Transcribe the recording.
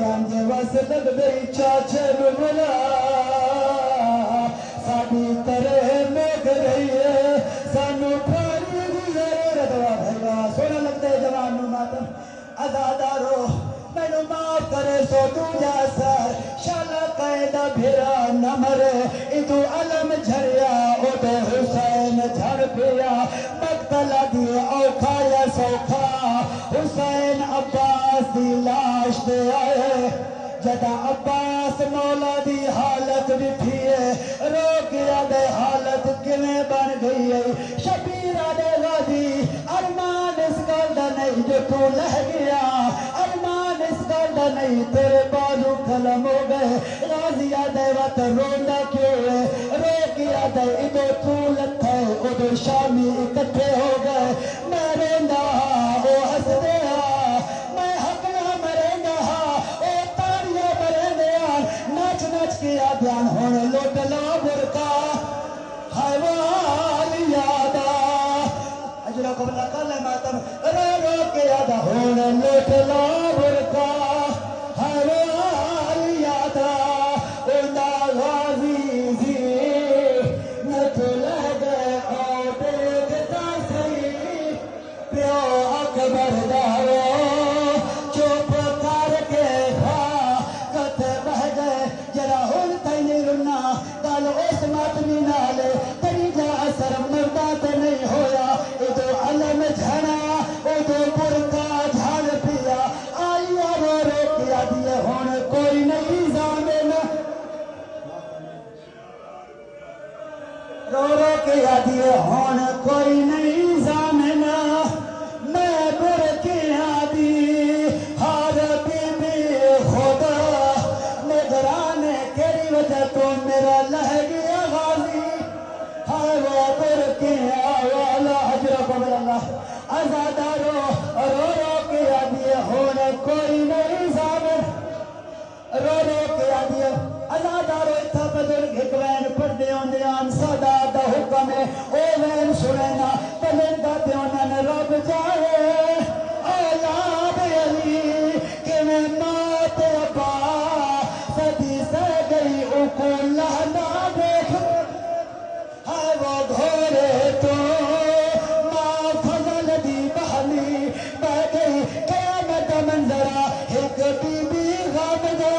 گنج وس لگ گئی چاچے بلا ساڈی طرح میگ رہی ہے سانو پانی دی ضرورت وا بھائی سونا لگتا ہے جوان نو ماتم ازادارو مینو معاف کرے سو تو جا سر شالا قائدہ بھیرا نہ مرے ادو علم جھریا ادو حسین جھڑ پیا مقتلہ دی اوکھا یا سوکھا حسین عباس دی لاش دے آئے جدا عباس مولا دی حالت بٹھی ہے رو گیا دے حالت کمیں بن گئی ہے شبیرہ دے غازی ارمان اس گلدہ نہیں جو تو لہ گیا ارمان اس گلدہ نہیں تیرے بازو کھلم ہو گئے غازیہ دے وقت روندہ کیوں ہے رو گیا دے ادو تو لتھے ادو شامی اکٹھے ہو گئے میں روندہ او ہس دے میں حقنا مریندا او تاریاں مریندا نچ نچ کے بیان ہونے لوٹ لا برکا حیوان یادا اجرا قبل کل ماتم رو رو کے یادا ہونے لوٹ لا برکا حیوان یادا ادا غازی زی نت لگے او دیکھتا سی پیو اکبر دارو چوپ کر کے کھا کتے بہ گئے جرا ہون تینی رنا گل اس ماتمی نالے تری جا اثر مردہ تے نہیں ہویا ادو علم جھنا ادو برکا جھڑ پیا آئیا رو رو کیا دیئے ہون کوئی نہیں زامن رو رو کیا دیئے ہون کوئی نہیں زامن میں برکیاں دی ہار بی بی خدا نگران کری وجہ تو میرا لہ گیا غازی ہائے وہ برکیاں والا حجر قبل اللہ ازادارو رو رو کیا دیئے ہون کوئی نہیں زامن رو رو کیا دیئے ازادارو اتھا بزرگ ایک وین پڑھنے ہوندے آن صدا دا حکم ہے او وین سنینا پلندہ دیونن رب جائے اولاد علی کہ میں مات ابا صدی سے گئی اکو لہنا دیکھ ہائے وہ گھوڑے تو ماں فضل دی بحلی بہ گئی قیامت منظرہ ایک بی بی غم دے